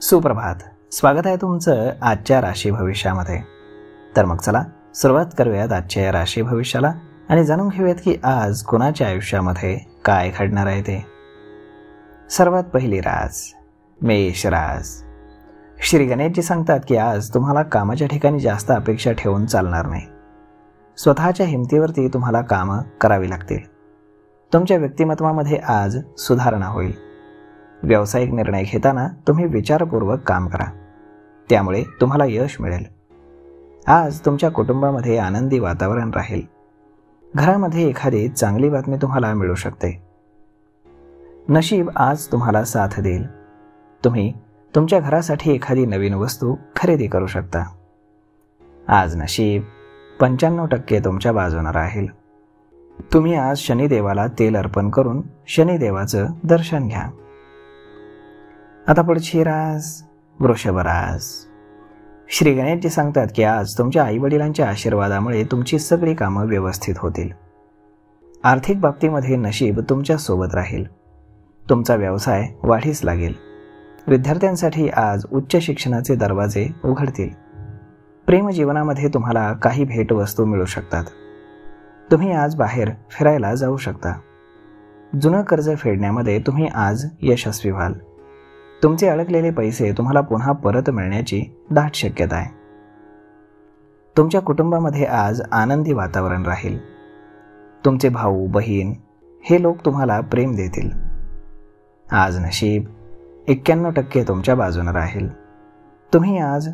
सुप्रभात. स्वागत आहे तुमचं आजच्या राशी भविष्यामध्ये. तर मग चला सुरुवात करूयात आजच्या या राशी भविष्याला आणि जाणून घेऊयात की आज कोणाच्या आयुष्यामध्ये काय घडणार आहे ते. सर्वात पहिली रास मेष रास. श्री गणेशजी सांगतात की आज तुम्हाला कामाच्या ठिकाणी जास्त अपेक्षा ठेवून चालणार नाही. स्वतःच्या हिमतीवरती तुम्हाला कामं करावी लागतील. तुमच्या व्यक्तिमत्वामध्ये आज सुधारणा होईल. व्यावसायिक निर्णय घेताना तुम्ही विचारपूर्वक काम करा, त्यामुळे तुम्हाला यश मिळेल. आज तुमच्या कुटुंबामध्ये आनंदी वातावरण राहील. घरामध्ये एखादी चांगली बातमी तुम्हाला मिळू शकते. नशीब आज तुम्हाला साथ देईल. तुम्ही तुमच्या घरासाठी एखादी नवीन वस्तू खरेदी करू शकता. आज नशीब 95% तुमच्या बाजूने राहील. तुम्ही आज शनिदेवाला तेल अर्पण करून शनिदेवाचं दर्शन घ्या. आता पुढची रास वृषभ रास. श्री गणेशजी सांगतात की आज तुमच्या आईवडिलांच्या आशीर्वादामुळे तुमची सगळी कामं व्यवस्थित होतील. आर्थिक बाबतीमध्ये नशीब तुमच्या सोबत राहील. तुमचा व्यवसाय वाढीस लागेल. विद्यार्थ्यांसाठी आज उच्च शिक्षणाचे दरवाजे उघडतील. प्रेमजीवनामध्ये तुम्हाला काही भेटवस्तू मिळू शकतात. तुम्ही आज बाहेर फिरायला जाऊ शकता. जुनं कर्ज फेडण्यामध्ये तुम्ही आज यशस्वी व्हाल. तुमचे अडकलेले पैसे तुम्हाला पुन्हा परत मिळण्याची दाट शक्यता आहे. तुमच्या कुटुंबामध्ये आज आनंदी वातावरण राहील. तुमचे भाऊ बहीण हे लोक तुम्हाला प्रेम देतील. आज नशीब 91% तुमच्या बाजूने राहील. तुम्ही आज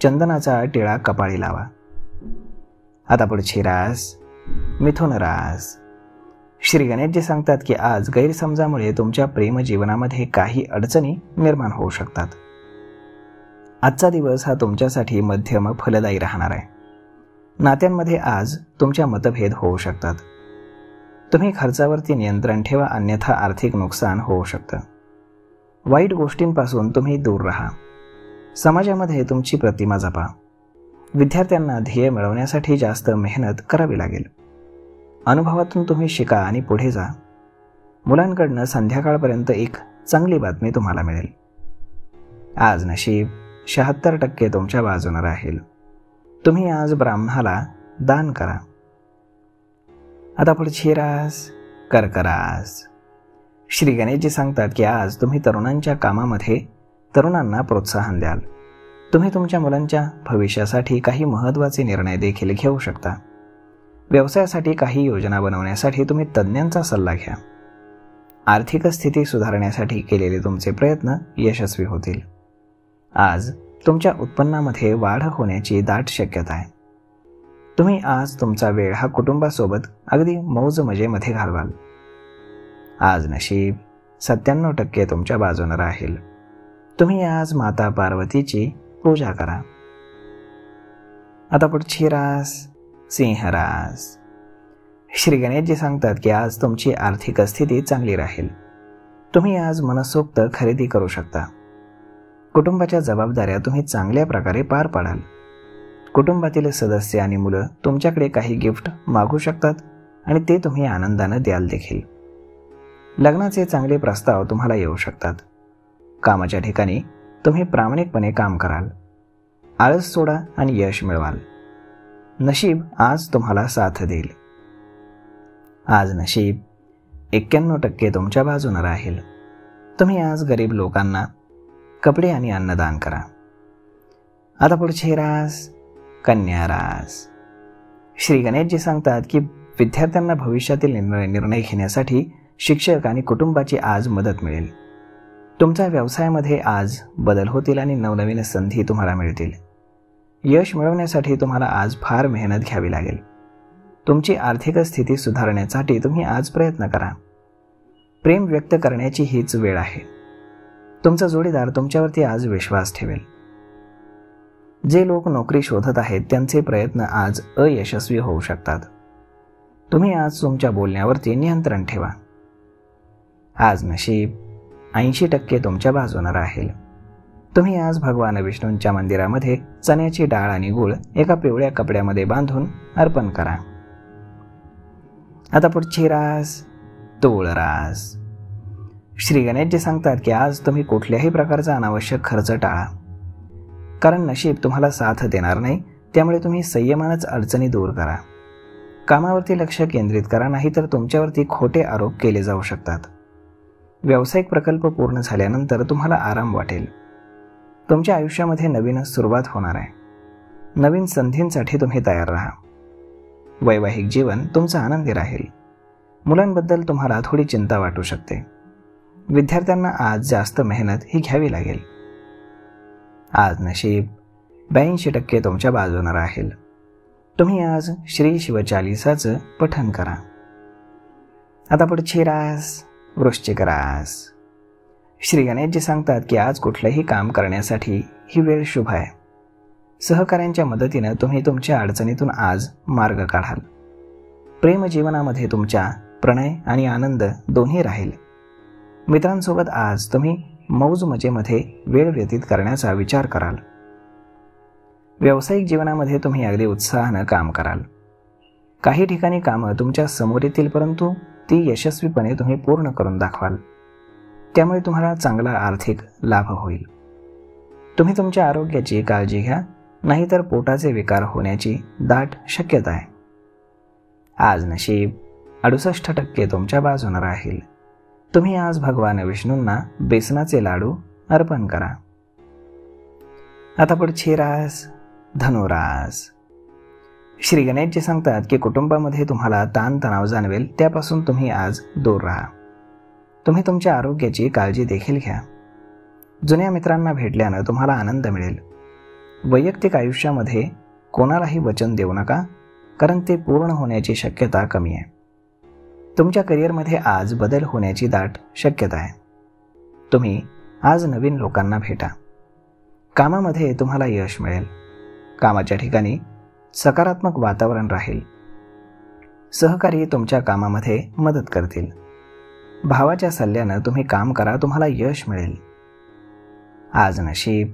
चंदनाचा टिळा कपाळी लावा. आता पुढची रास मिथुन रास. श्री गणेशजी सांगतात की आज गैरसमजामुळे तुमच्या प्रेमजीवनामध्ये काही अडचणी निर्माण होऊ शकतात. आजचा दिवस हा तुमच्यासाठी मध्यम फलदायी राहणार आहे. नात्यांमध्ये आज तुमच्या मतभेद होऊ शकतात. तुम्ही खर्चावरती नियंत्रण ठेवा, अन्यथा आर्थिक नुकसान होऊ शकतं. वाईट गोष्टींपासून तुम्ही दूर राहा. समाजामध्ये तुमची प्रतिमा जपा. विद्यार्थ्यांना ध्येय मिळवण्यासाठी जास्त मेहनत करावी लागेल. अनुभवातून तुम्ही शिका आणि पुढे जा. मुलांकडनं संध्याकाळपर्यंत एक चांगली बातमी तुम्हाला मिळेल. आज नशीब 76% तुमच्या बाजूने राहील. तुम्ही आज ब्राह्मणाला दान करा. आता पुढची रास कर्क रास. श्री गणेशजी सांगतात की आज तुम्ही तरुणांच्या कामामध्ये तरुणांना प्रोत्साहन द्याल. तुम्ही तुमच्या मुलांच्या भविष्यासाठी काही महत्त्वाचे निर्णय देखील घेऊ शकता. व्यवसायासाठी काही योजना बनवण्यासाठी तुम्ही तज्ज्ञांचा सल्ला घ्या. आर्थिक स्थिती सुधारण्यासाठी केलेले तुमचे प्रयत्न यशस्वी होतील. आज तुमच्या उत्पन्नामध्ये वाढ होण्याची दाट शक्यता आहे. तुम्ही आज तुमचा वेळ हा कुटुंबासोबत अगदी मौज मजेमध्ये घालवाल. आज नशीब 97% तुमच्या बाजूने राहील. तुम्ही आज माता पार्वतीची पूजा करा. आता पुढची रास सिंह रास. श्री गणेशजी सांगतात की आज तुमची आर्थिक स्थिती चांगली राहील. तुम्ही आज मनसोक्त खरेदी करू शकता. कुटुंबाच्या जबाबदाऱ्या तुम्ही चांगल्या प्रकारे पार पाडाल. कुटुंबातील सदस्य आणि मुलं तुमच्याकडे काही गिफ्ट मागू शकतात आणि ते तुम्ही आनंदाने द्याल देखील. लग्नाचे चांगले प्रस्ताव तुम्हाला येऊ शकतात. कामाच्या ठिकाणी तुम्ही प्रामाणिकपणे काम कराल. आळस सोडा आणि यश मिळवाल. नशीब आज तुम्हाला साथ देईल. आज नशीब 91% तुमच्या बाजूने राहील. तुम्ही आज गरीब लोकांना कपडे आणि अन्नदान करा. आता पुढची रास कन्या रास. श्री गणेशजी सांगतात की विद्यार्थ्यांना भविष्यातील निर्णय घेण्यासाठी शिक्षक आणि कुटुंबाची आज मदत मिळेल. तुमच्या व्यवसायामध्ये आज बदल होतील आणि नवनवीन संधी तुम्हाला मिळतील. यश मिळवण्यासाठी तुम्हाला आज फार मेहनत घ्यावी लागेल. तुमची आर्थिक स्थिती सुधारण्यासाठी तुम्ही आज प्रयत्न करा. प्रेम व्यक्त करण्याची हीच वेळ आहे. तुमचा जोडीदार तुमच्यावरती आज विश्वास ठेवेल. जे लोक नोकरी शोधत आहेत त्यांचे प्रयत्न आज अयशस्वी होऊ शकतात. तुम्ही आज तुमच्या बोलण्यावरती नियंत्रण ठेवा. आज नशीब 80% तुमच्या बाजूने राहील. तुम्ही आज भगवान विष्णूंच्या मंदिरामध्ये चण्याची डाळ आणि गूळ एका पिवळ्या कपड्यामध्ये बांधून अर्पण करा. आता पुढची रास तूळ रास. श्री गणेशजी सांगतात की आज तुम्ही कुठल्याही प्रकारचा अनावश्यक खर्च टाळा, कारण नशीब तुम्हाला साथ देणार नाही. त्यामुळे तुम्ही संयमानच अडचणी दूर करा. कामावरती लक्ष केंद्रित करा, नाहीतर तुमच्यावरती खोटे आरोप केले जाऊ शकतात. व्यावसायिक प्रकल्प पूर्ण झाल्यानंतर तुम्हाला आराम वाटेल. तुमच्या आयुष्यामध्ये नवीन सुरुवात होणार आहे. नवीन संधींसाठी तुम्ही तयार राहा. वैवाहिक जीवन तुमचं आनंदी राहील. मुलांबद्दल तुम्हाला थोडी चिंता वाटू शकते. विद्यार्थ्यांना आज जास्त मेहनत ही घ्यावी लागेल. आज नशीब 82% तुमच्या बाजूने राहील. तुम्ही आज श्री शिवचालिसाचं पठण करा. आता पुढची रास वृश्चिक रास. श्री गणेशजी सांगतात की आज कुठलंही काम करण्यासाठी ही वेळ शुभ आहे. सहकाऱ्यांच्या मदतीनं तुम्ही तुमच्या अडचणीतून आज मार्ग काढाल. प्रेमजीवनामध्ये तुमच्या प्रणय आणि आनंद दोन्ही राहील. मित्रांसोबत आज तुम्ही मौज मजेमध्ये वेळ व्यतीत करण्याचा विचार कराल. व्यावसायिक जीवनामध्ये तुम्ही अगदी उत्साहानं काम कराल. काही ठिकाणी कामं तुमच्या समोर येतील, परंतु ती यशस्वीपणे तुम्ही पूर्ण करून दाखवाल. त्यामुळे तुम्हाला चांगला आर्थिक लाभ होईल. तुम्ही तुमच्या आरोग्याची काळजी घ्या, नाहीतर पोटाचे विकार होण्याची दाट शक्यता आहे. आज नशीब 68% तुमच्या बाजूने राहील. तुम्ही आज भगवान विष्णूंना बेसनाचे लाडू अर्पण करा. आता पुढची रास धनुरास. श्री गणेशजी सांगतात की कुटुंबामध्ये तुम्हाला ताणतणाव जाणवेल, त्यापासून तुम्ही आज दूर राहा. तुम्ही तुमच्या आरोग्याची काळजी देखील घ्या. जुन्या मित्रांना भेटल्यानं तुम्हाला आनंद मिळेल. वैयक्तिक आयुष्यामध्ये कोणालाही वचन देऊ नका, कारण ते पूर्ण होण्याची शक्यता कमी आहे. तुमच्या करिअरमध्ये आज बदल होण्याची दाट शक्यता आहे. तुम्ही आज नवीन लोकांना भेटा. कामामध्ये तुम्हाला यश मिळेल. कामाच्या ठिकाणी सकारात्मक वातावरण राहील. सहकारी तुमच्या कामामध्ये मदत करतील. भावाच्या सल्ल्यानं तुम्ही काम करा, तुम्हाला यश मिळेल. आज नशीब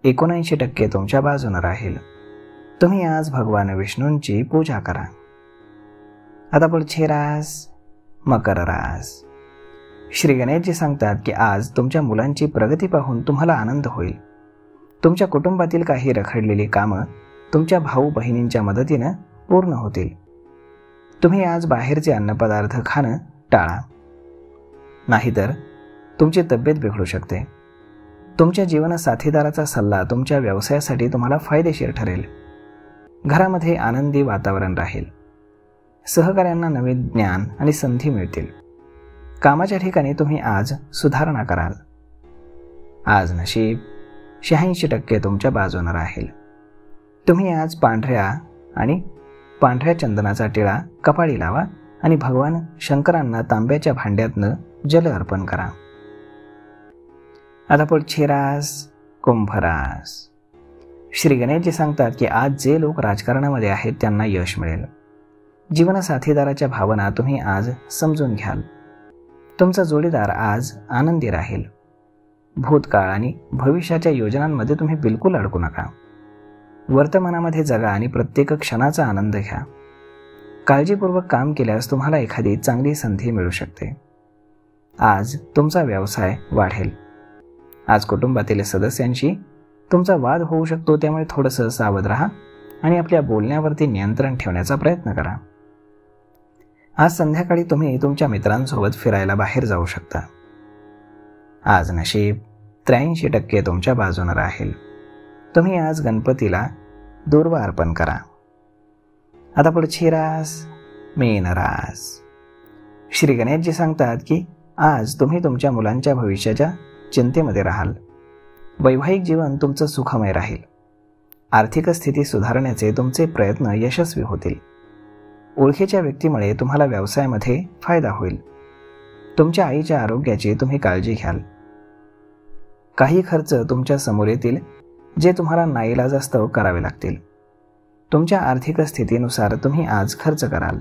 79% तुमच्या बाजूने राहील. तुम्ही आज भगवान विष्णूंची पूजा करा. आता पुढची रास मकर रास. श्री गणेशजी सांगतात की आज तुमच्या मुलांची प्रगती पाहून तुम्हाला आनंद होईल. तुमच्या कुटुंबातील काही रखडलेली कामं तुमच्या भाऊ बहिणींच्या मदतीनं पूर्ण होतील. तुम्ही आज बाहेरचे अन्नपदार्थ खाणं टाळा, नाहीतर तुमची तब्येत बिघडू शकते. तुमच्या जीवनसाथीदाराचा सल्ला तुमच्या व्यवसायासाठी तुम्हाला फायदेशीर ठरेल. घरामध्ये आनंदी वातावरण राहील. सहकाऱ्यांना नवीन ज्ञान आणि संधी मिळतील. कामाच्या ठिकाणी तुम्ही आज सुधारणा कराल. आज नशीब 86% तुमच्या बाजूने राहील. तुम्ही आज पांढऱ्या चंदनाचा टिळा कपाळी लावा आणि भगवान शंकरांना तांब्याच्या भांड्यातनं जल अर्पण करा. आता पुढची रास कुंभ रास. श्री गणेशजी सांगतात की आज जे लोक राजकारणामध्ये आहेत त्यांना यश मिळेल. जीवनसाथीदाराच्या भावना तुम्ही आज समजून घ्याल. तुमचा जोडीदार आज आनंदी राहील. भूतकाळ आणि भविष्याच्या योजनांमध्ये तुम्ही बिलकुल अडकू नका. वर्तमानामध्ये जगा आणि प्रत्येक क्षणाचा आनंद घ्या. काळजीपूर्वक काम केल्यास तुम्हाला एखादी चांगली संधी मिळू शकते. आज तुमचा व्यवसाय वाढेल. आज कुटुंबातील सदस्यांशी तुमचा वाद होऊ शकतो, त्यामुळे थोडंसं सावध राहा आणि आपल्या बोलण्यावरती नियंत्रण ठेवण्याचा प्रयत्न करा. आज संध्याकाळी तुम्ही तुमच्या मित्रांसोबत फिरायला बाहेर जाऊ शकता. आज नशीब 83% तुमच्या बाजूने राहील. तुम्ही आज गणपतीला दूर्वा अर्पण करा. आता पुढची रास मीन रास. श्री गणेशजी सांगतात की आज तुम्ही तुमच्या मुलांच्या भविष्याच्या चिंतेमध्ये राहाल. वैवाहिक जीवन तुमचं सुखमय राहील. आर्थिक स्थिती सुधारण्याचे तुमचे प्रयत्न यशस्वी होतील. ओळखीच्या व्यक्तीमुळे तुम्हाला व्यवसायामध्ये फायदा होईल. तुमच्या आईच्या आरोग्याची तुम्ही काळजी घ्याल. काही खर्च तुमच्या समोर येतील जे तुम्हाला नाईलाजास्तव करावे लागतील. तुमच्या आर्थिक स्थितीनुसार तुम्ही आज खर्च कराल.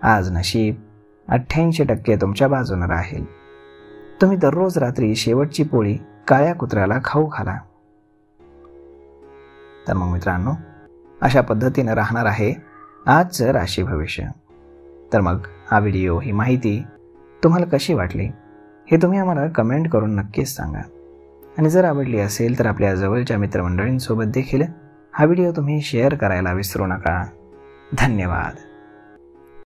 आज नशीब 88% तुमच्या बाजूने राहील. तुम्ही दररोज रात्री शेवटची पोळी काळ्या कुत्र्याला खाऊ घाला. तर मग मित्रांनो, अशा पद्धतीने राहणार आहे आजचं राशी भविष्य. तर मग हा व्हिडिओ, ही माहिती तुम्हाला कशी वाटली हे तुम्ही आम्हाला कमेंट करून नक्कीच सांगा. आणि जर आवडली असेल तर आपल्या जवळच्या मित्रमंडळींसोबत देखील हा व्हिडिओ तुम्ही शेअर करायला विसरू नका. धन्यवाद.